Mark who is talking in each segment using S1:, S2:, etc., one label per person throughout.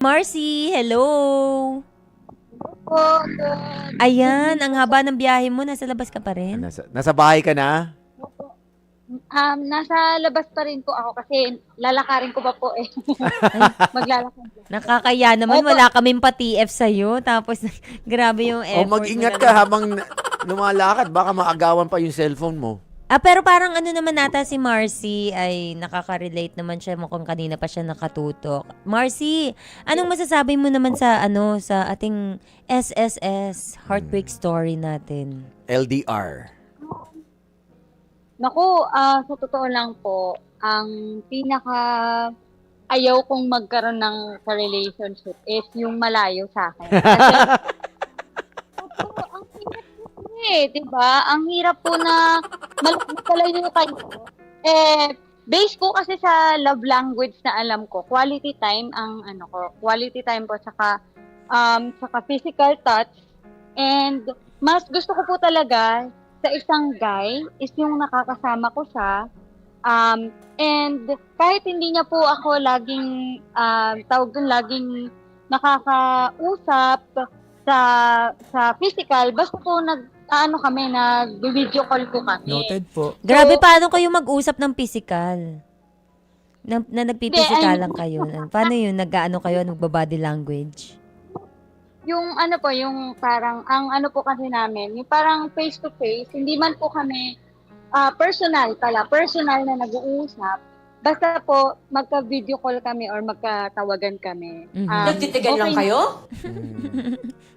S1: Marcy, hello!
S2: Po, good
S1: Ayan,
S2: evening
S1: ang
S2: po.
S1: haba ng biyahe mo. Nasa labas ka pa rin?
S3: Nasa bahay ka na?
S2: Opo. Nasa labas pa rin po ako kasi lalakarin ko pa po eh.
S1: Ay,
S2: Maglalakad lang.
S1: nakakaya naman.
S2: Opo,
S1: Wala kaming pa-TF sa'yo. Tapos, grabe yung
S3: O
S1: effort mo
S3: mag-ingat ka
S1: naman.
S3: habang lumalakad. Baka maagawan pa yung cellphone mo.
S1: Pero parang ano naman nata si Marcy ay nakaka-relate naman siya. Mukhang kanina pa siya nakatutok. Marcy, anong masasabi mo naman sa sa ating SSS heartbreak story natin?
S3: LDR.
S2: naku, sa totoo lang po, ang pinaka ayaw kong magkaroon ng relationship is yung malayo sa akin. Kasi, opo, ang hirap po di ba? Ang hirap po na magkalayo kayo. Base po kasi sa love language na alam ko, quality time ang quality time po saka physical touch. And mas gusto ko po talaga sa isang guy is yung nakakasama ko siya. And kahit hindi niya po ako laging, tawag dun, laging nakakausap sa physical, basta po nag-video call po kami.
S3: Noted po.
S1: Grabe,
S2: So,
S1: paano kayo mag-usap ng physical? Na
S2: hindi, I
S1: nagpipisikal lang
S2: mean,
S1: kayo. Paano yun? Nag-ano kayo? Nagba-body language?
S2: yung yung parang, ang po kasi namin, yung parang face to face, hindi man po kami personal na nag-uusap, basta po magka-video call kami or magkatawagan kami.
S1: Mhm.
S4: Nagtitigan lang
S2: Okay na.
S4: kayo?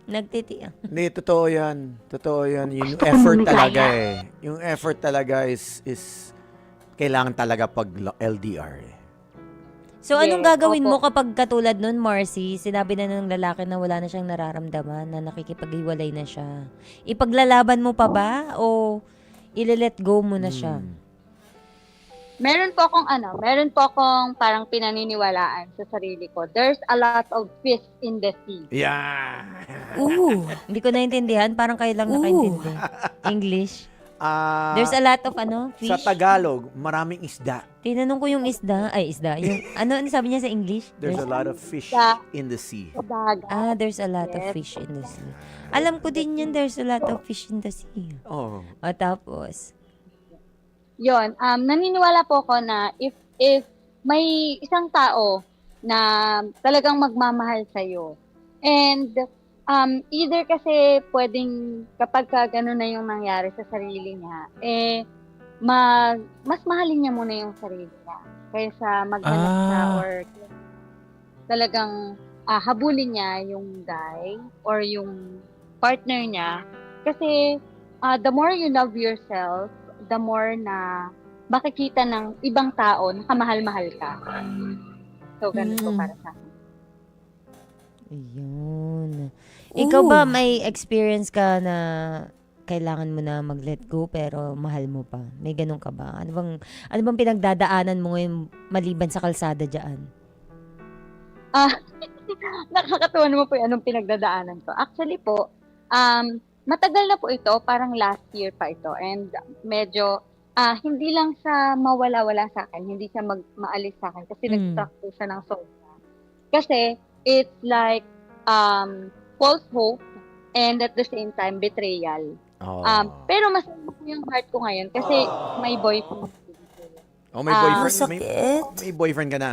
S1: Nagtiti
S3: Hindi, totoo yan. Totoo yan. Yung effort talaga eh. Yung effort talaga is kailangan talaga pag LDR eh.
S1: So, anong
S2: Yes,
S1: gagawin mo
S2: opo.
S1: kapag katulad nun, Marcy, sinabi na ng lalaki na wala na siyang nararamdaman, na nakikipaghiwalay na siya? Ipaglalaban mo pa ba o ile-let go mo na siya?
S2: Meron po akong parang pinaniniwalaan sa sarili ko. There's a lot of fish in the sea.
S3: Yeah.
S1: Hindi ko naintindihan. Parang kayo lang nakaintindi. English. There's a lot of fish.
S3: Sa Tagalog, maraming isda.
S1: Tinanong ko yung isda. Ay, isda. Yung, ano sabi niya sa English?
S3: There's a lot of fish
S2: Sa-
S3: in the sea.
S2: Sa dagat.
S1: There's a lot of
S2: Yes.
S1: fish in the sea. Alam ko din yan, there's a lot of fish in the sea.
S3: Oh.
S1: Tapos,
S2: Yon, naniniwala po ako na if may isang tao na talagang magmamahal sa and either kasi pwedeng kapag gano'n na yung nangyari sa sarili niya, mas mahalin niya muna yung sarili niya kaysa maghanap siya or talagang habulin niya yung guy or yung partner niya. Kasi the more you love yourself, the more na makikita ng ibang tao na kamahal-mahal ka. So, ganun po para sa akin.
S1: ayun. Ikaw ba may experience ka na kailangan mo na mag-let go pero mahal mo pa? May ganun ka ba? Ano bang pinagdadaanan mo ngayon maliban sa kalsada dyan?
S2: Nakakatuwa naman po yung anong pinagdadaanan ko. Actually po, matagal na po ito, parang last year pa ito. And medyo, hindi lang siya mawala-wala sa akin, hindi siya maalis sa akin kasi nag-struck po siya ng sobra. Kasi, it's like, false hope and at the same time, betrayal.
S3: Oh.
S2: Pero masaya po yung heart ko ngayon kasi may boyfriend.
S3: Oh, may boyfriend.
S4: Sakit.
S3: May boyfriend ka na.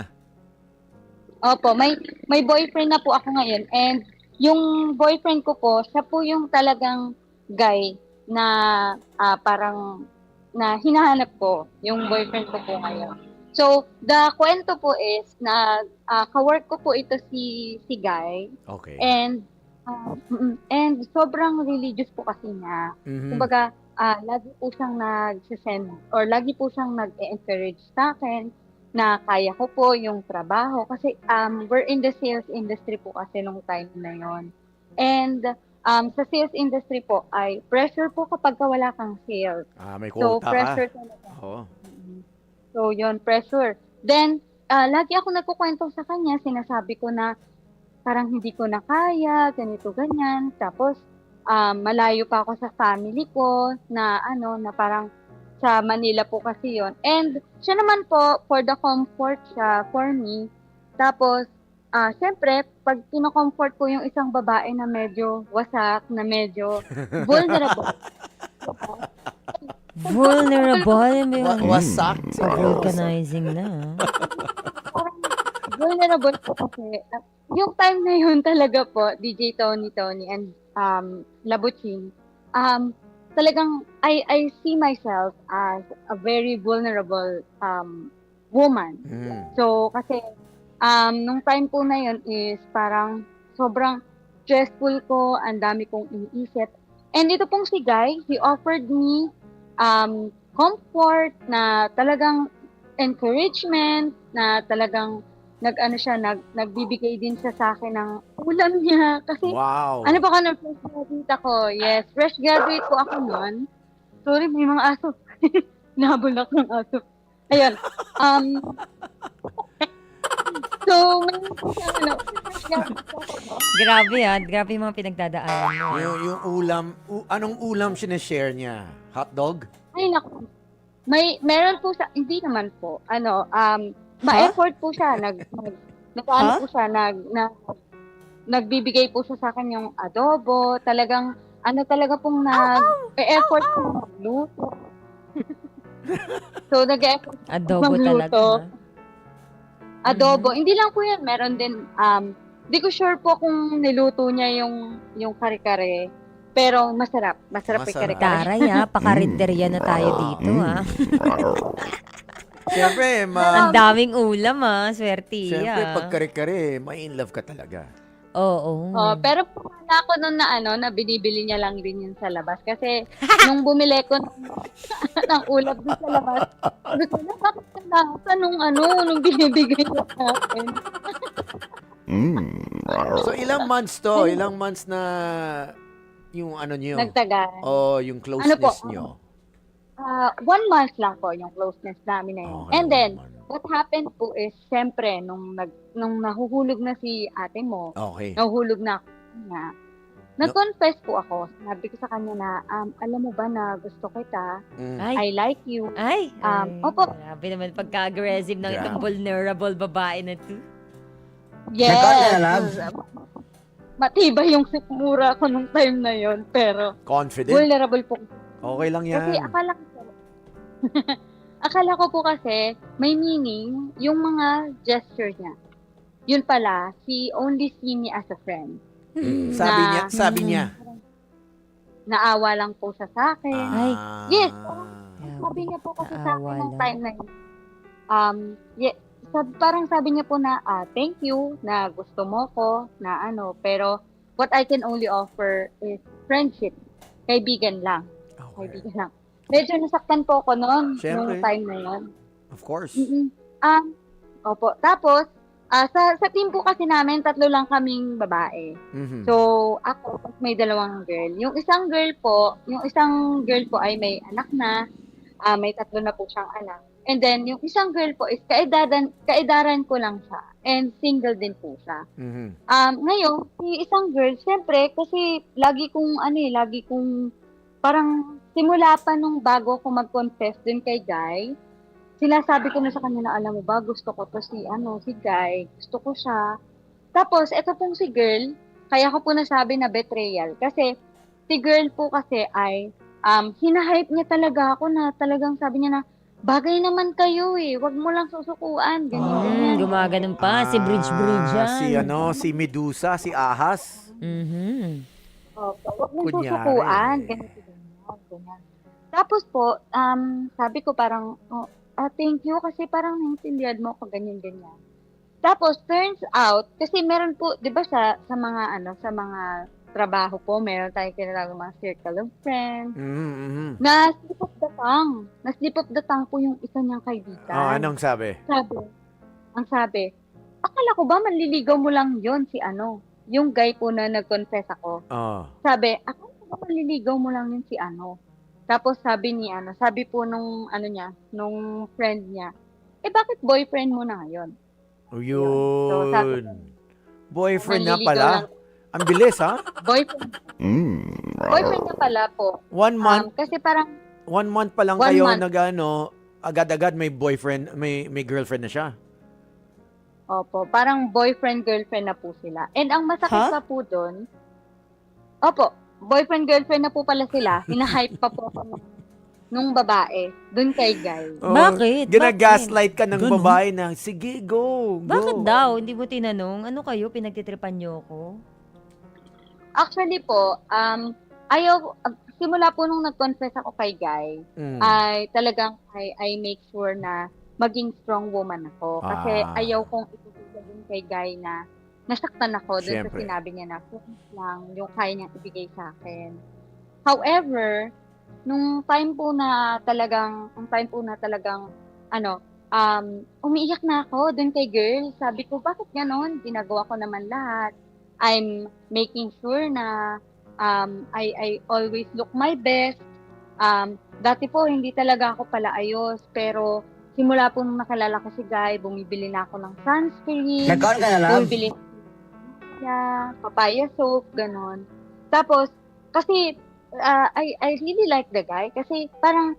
S2: Opo, may boyfriend na po ako ngayon and yung boyfriend ko po, siya po yung talagang guy na parang na hinahanap ko, yung boyfriend ko po ngayon. So, the kwento po is na ka-work ko po ito si Guy
S3: Okay.
S2: and sobrang religious po kasi niya.
S3: Mhm.
S2: Kumbaga, lagi po siyang nag-send or lagi po siyang nag-encourage sa akin na kaya ko po yung trabaho kasi we're in the sales industry po kasi nung time na yon. And sa sales industry po ay pressure po kapag wala kang sales.
S3: May
S2: So
S3: quota ka.
S2: pressure talaga.
S3: Oo.
S2: So yon, pressure. Then lagi ako nagkukwento sa kanya, sinasabi ko na parang hindi ko na kaya, ganito ganyan. Tapos malayo pa ako sa family ko na na parang sa Manila po kasi yon. And siya naman po, for the comfort siya, for me, tapos syempre, pag kinocomfort ko yung isang babae na medyo wasak, na medyo vulnerable,
S1: Vulnerable. May
S3: Wasak.
S1: vulcanizing na.
S2: parang vulnerable po kasi. Yung time na yun talaga po, DJ Tony and Labuching, talagang I see myself as a very vulnerable woman.
S3: Mm.
S2: So, kasi nung time po na yun is parang sobrang stressful ko, ang dami kong iniisip. And ito pong si Guy, he offered me comfort, na talagang encouragement, na talagang nagbibigay din siya sa akin ng ulam niya. Kasi
S3: Wow.
S2: ano ba ka ng fresh graduate ako? Yes, fresh graduate po ako noon. Sorry, may mga aso. Nabulak ng aso. Ayun. So, may fresh graduate ako.
S1: Grabe grabe yung mga pinagdadaanan mo.
S3: Yung ulam, anong ulam sinashare niya? Hotdog?
S2: Ay, naku. Meron po siya, hindi naman po, ma-effort po siya, nag-ano po siya, nagbibigay po siya sa akin yung adobo, talagang, talaga pong nag-effort po magluto. So, nag-effort
S1: Adobo
S2: magluto.
S1: talaga.
S2: Adobo, hindi lang po yan, meron din, di ko sure po kung niluto niya yung kare-kare, pero masarap yung kare-kare.
S1: Taray pakarinderya na tayo dito
S3: Siyempre,
S1: Ang daming ulam swerte
S3: siyempre, pag kare-kare, may in love ka talaga.
S1: Oo.
S2: Pero pumala ako nun na binibili niya lang din yun sa labas. Kasi nung bumili ko ng ulam dun sa labas, sabi ko na, bakit kalasa nung binibigay niya sa akin?
S3: So, ilang months to? Ilang months na yung niyo?
S2: Nagtagal.
S3: Yung closeness niyo?
S2: 1 month lang po yung closeness namin na yun.
S3: Okay,
S2: And then,
S3: 1 month.
S2: what happened po is, syempre, nung nahuhulog na si ate mo,
S3: Okay.
S2: nahuhulog na ako niya, nag-confess po ako. Sabi ko sa kanya na, alam mo ba na gusto kita,
S3: Mm.
S1: Ay.
S2: I like you.
S1: Ay.
S2: Opo.
S1: Grabe naman pagka-aggressive ng itong
S3: Grabe.
S1: vulnerable babae na to.
S2: Yes. Matibay yung sikmura ko nung time na yon, pero
S3: Confident?
S2: vulnerable po.
S3: Okay lang yan.
S2: Kasi akala ko po kasi may meaning yung mga gesture niya. Yun pala, he only see me as a friend.
S3: Mm.
S2: Na-
S3: Sabi niya.
S2: Naawa lang po siya sa akin.
S1: Ay.
S2: Yes. Sabi niya po kasi sa akin
S1: Naawa
S2: nung
S1: lang.
S2: time na yun. Parang sabi niya po na, thank you, na gusto mo ko, na pero what I can only offer is friendship. Kaibigan lang.
S3: Okay.
S2: Kaibigan lang. Medyo nasaktan po ako noon,
S3: Siyempre.
S2: nung time na yun.
S3: Of course.
S2: Opo. Tapos, sa team po kasi namin, 3 lang kaming babae.
S3: Mhm.
S2: So, ako, may 2 girl. Yung isang girl po ay may anak na, may 3 na po siyang anak. And then, yung isang girl po is kaedaran ko lang siya. And single din po siya.
S3: Mhm.
S2: Ngayon, yung isang girl, syempre, kasi lagi kong parang simula pa nung bago ko mag-confess din kay Guy, sinasabi ko na sa kanya na, alam mo ba, gusto ko to si Guy, gusto ko siya. Tapos, eto pong si girl, kaya ko po nasabi na betrayal. Kasi, si girl po kasi ay, hinahype niya talaga ako na talagang sabi niya na, bagay naman kayo wag mo lang susukuan, ganyan.
S1: Gumaganon pa. Si Bridge yan.
S3: Si Medusa, si Ahas.
S1: Mhm.
S2: Opo, wag mong
S3: Kunyari.
S2: susukuan, ganyan. Tapos po, sabi ko parang, thank you kasi parang naintindihan mo ako ganyan. Tapos turns out, kasi meron po, 'di ba sa mga trabaho po, meron tayong kinatawag mga circle of friends.
S3: Mhm.
S2: Na slip of the tongue po yung isa niyang kaibigan.
S3: Anong sabi?
S2: Sabi, akala ko ba manliligaw mo lang yon si yung guy po na nag-confess ako. Sabi, akala ko ba manliligaw mo lang yun si Tapos sabi po nung friend niya, bakit boyfriend mo na ngayon?
S3: Yun.
S2: So, sabi ko,
S3: Boyfriend na
S2: manliligaw
S3: pala.
S2: lang.
S3: Ang bilis, ha?
S2: Boyfriend niya pala po.
S3: 1 month,
S2: Kasi parang,
S3: 1 month pa lang
S2: 1
S3: kayo
S2: month.
S3: agad-agad may boyfriend, may girlfriend na siya.
S2: Opo, parang boyfriend-girlfriend na po sila. And ang masakit
S3: Ha?
S2: pa po doon, opo, boyfriend-girlfriend na po pala sila. Hina-hype pa po ako nung babae, doon kay guy.
S3: Oo,
S1: Bakit?
S3: Gina-gaslight ka ng
S4: Ganun?
S3: babae na, sige, go.
S1: Bakit daw? Hindi mo tinanong? Ano kayo? Pinagtitripan niyo ko?
S2: Actually po, simula po nung nag-confess ako kay guy,
S3: Mm.
S2: ay talagang I make sure na maging strong woman ako. Kasi
S3: Ah.
S2: ayaw kong ipagsasabi din kay guy na nasaktan ako doon sa
S3: Siyempre.
S2: sinabi niya na focus lang yung kaya niyang ibigay sa akin. However, nung time po na talagang, umiiyak na ako doon kay girl. Sabi ko, bakit ganon? Ginagawa ko naman lahat. I'm making sure na I always look my best. Dati po, hindi talaga ako pala ayos. Pero, simula po nung nakilala ko si Guy, bumibili na ako ng sunscreen.
S4: Nagkaroon ka na, love?
S2: Bumibili niya, papaya soap, ganon. Tapos, kasi, I really like the guy. Kasi, parang,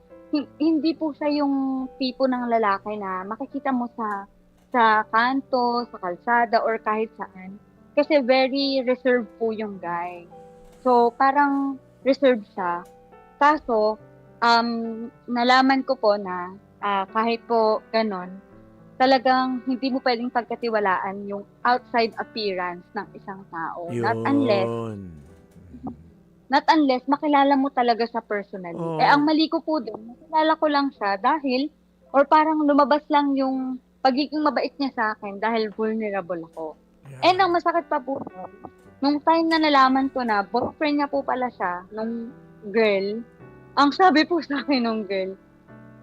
S2: hindi po siya yung tipo ng lalaki na makikita mo sa kanto, sa kalsada, or kahit saan. Kasi very reserved po yung guy. So, parang reserved siya. Kaso, nalaman ko po na kahit po ganon, talagang hindi mo pwedeng pagkatiwalaan yung outside appearance ng isang tao.
S3: Yun.
S2: Not unless makilala mo talaga siya personally.
S3: Oo.
S2: Ang mali ko po doon, nakilala ko lang siya dahil, or parang lumabas lang yung pagiging mabait niya sa akin dahil vulnerable ako. And ang masakit pa po doon, nung time na nalaman ko na boyfriend niya po pala siya, nung girl, ang sabi po sa akin nung girl,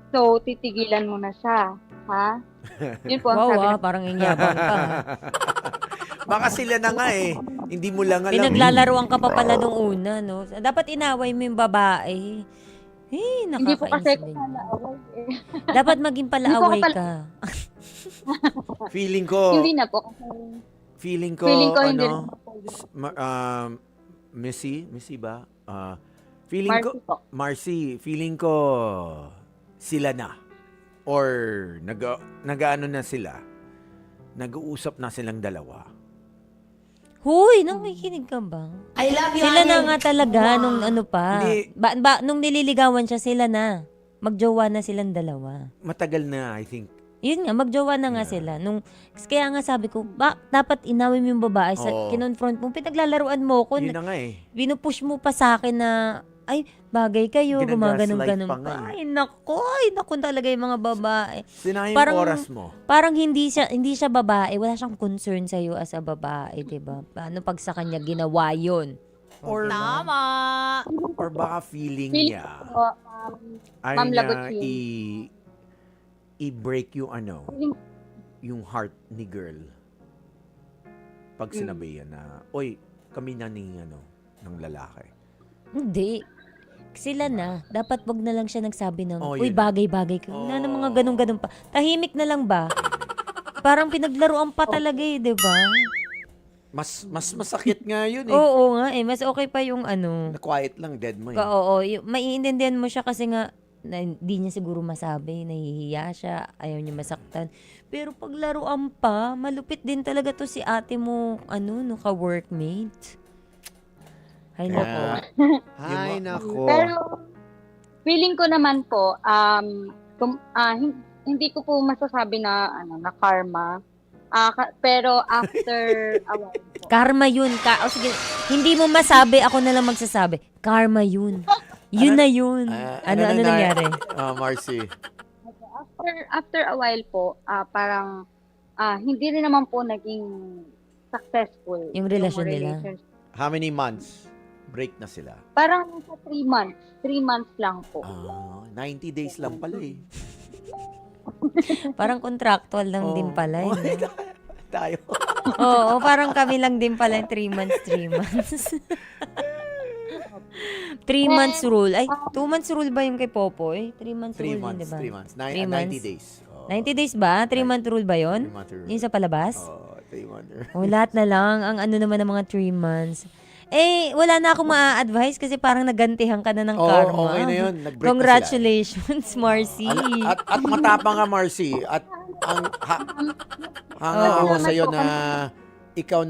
S2: so titigilan mo na siya, ha? Yun po ang
S1: Wow,
S2: sabi
S1: ah, parang inyabang ka.
S3: Baka sila na nga eh. Hindi mo lang alam.
S1: Pinaglalaruan ka pa pala nung una, no? Dapat inaway mo yung babae. Eh,
S2: Hindi po kasi
S1: nakakainis
S2: ko
S1: din.
S2: sana away eh.
S1: Dapat maging palaaway
S2: Hindi ko
S1: ka.
S3: Feeling ko,
S2: Hindi na po. Kasi
S3: feeling ko,
S2: hindi
S3: ano,
S2: na po.
S3: Missy ba? Feeling ko,
S2: Marcy po.
S3: Marcy, feeling ko, sila na. Or, nag-ano na sila. Nag-uusap na silang dalawa.
S1: Huy, nakikinig ka ba?
S4: I love you,
S1: Sila na
S4: Ate.
S1: nga talaga nung ano pa.
S3: Hindi.
S1: Nung nililigawan siya, sila na. Magjowa na silang dalawa.
S3: Matagal na, I think.
S1: Yun nga, magjowa na nga
S3: Yeah.
S1: sila. Kaya nga sabi ko, dapat inawin mo yung babae sa
S3: Oo.
S1: kinonfront mo. Pinaglalaruan mo ko.
S3: Yun na nga eh.
S1: Binupush mo pa sa akin na, ay, bagay kayo,
S3: Ginagaslight
S1: gumaganon-ganon
S3: pa nga
S1: pa.
S3: eh.
S1: Ay, naku talaga yung mga babae.
S3: Sinayang
S1: Parang-
S3: oras mo.
S1: Parang hindi siya babae, wala siyang concern sa iyo as a babae, 'di ba? Paano pag sa kanya ginawa 'yon?
S3: Or,
S1: Tama.
S3: or baka feeling
S2: Feeling
S3: niya,
S2: ko,
S3: ayaw
S2: Ma'am
S3: niya
S2: Lagutin.
S3: i-break yung ano,
S2: feeling
S3: yung heart ni girl. Pag sinabi yan na, oy, kami na ni, ng lalaki.
S1: Hindi. Sila na. Dapat wag na lang siya nagsabi ng,
S3: Oh,
S1: uy,
S3: yun.
S1: bagay-bagay ka. Na ng mga ganun-ganun pa. Tahimik na lang ba? Parang pinaglaruan pa talaga eh, 'di ba?
S3: Mas masakit nga yun eh.
S1: Oo nga eh, mas okay pa yung ano.
S3: Na quiet lang, dead mo eh.
S1: Oo, maiintindihan mo siya kasi nga na hindi niya siguro masabi, nahihiya siya, ayaw niya masaktan. Pero pag laruan pa, malupit din talaga to si ate mo, ka-workmate. Ay, nako.
S3: Ay, nako.
S2: Pero, feeling ko naman po, hindi ko po masasabi na, na karma. Pero after a while po,
S1: Karma yun. Sige, hindi mo masabi, ako na lang magsasabi. Karma yun. Yun na yun. Ano nangyari?
S3: Marcy.
S2: after a while po, parang hindi rin naman po naging successful.
S1: Yung relasyon nila?
S2: relationship.
S3: How many months? Break na sila.
S2: Parang sa 3 months. 3 months lang po.
S3: 90 days lang pala eh.
S1: Parang contractual lang din pala.
S3: Oh,
S1: Eh.
S3: tayo.
S1: Oo, parang kami lang din pala 3 months, 3 months. 3 months rule. Ay, 2 months rule ba yung kay Popoy? 3 months
S3: 3
S1: rule
S3: months,
S1: yun, diba?
S3: 3 months.
S1: 3
S3: 90
S1: months.
S3: days. Oh.
S1: 90 days ba? 3 month rule ba yun?
S3: 3 month rule.
S1: Yung sa palabas?
S3: Oh, 3 month rule.
S1: O, lahat na lang. Ang ano naman ng mga 3 months. Wala na akong ma-advise kasi parang nagantihan ka na ng
S3: Oo,
S1: karma.
S3: okay na yun. Nag-break na sila.
S1: Congratulations, Marcy.
S3: At matapang nga, Marcy. At hangad mo sa'yo na ikaw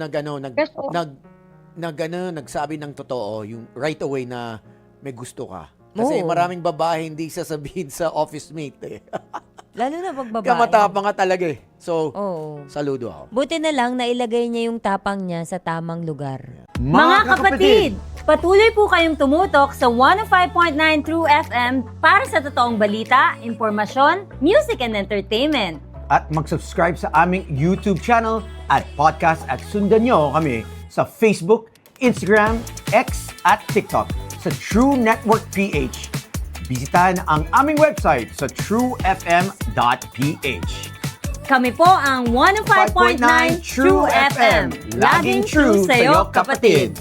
S3: nagsabi ng totoo, yung right away na may gusto ka. Kasi
S1: Oo.
S3: maraming babae hindi sasabihin sa office mate eh.
S1: Lalo na pag babae.
S3: Kamatapang ka talaga eh. So,
S1: Oo.
S3: saludo ako.
S1: Buti na lang na ilagay niya yung tapang niya sa tamang lugar.
S4: Mga kapatid, patuloy po kayong tumutok sa 105.9 True FM para sa totoong balita, impormasyon, music and entertainment.
S5: At mag-subscribe sa aming YouTube channel at podcast at sundan nyo kami sa Facebook, Instagram, X at TikTok sa True Network PH. Bisitahan ang aming website sa truefm.ph.
S4: Kami po ang 105.9 True FM. Laging true sa'yo, kapatid.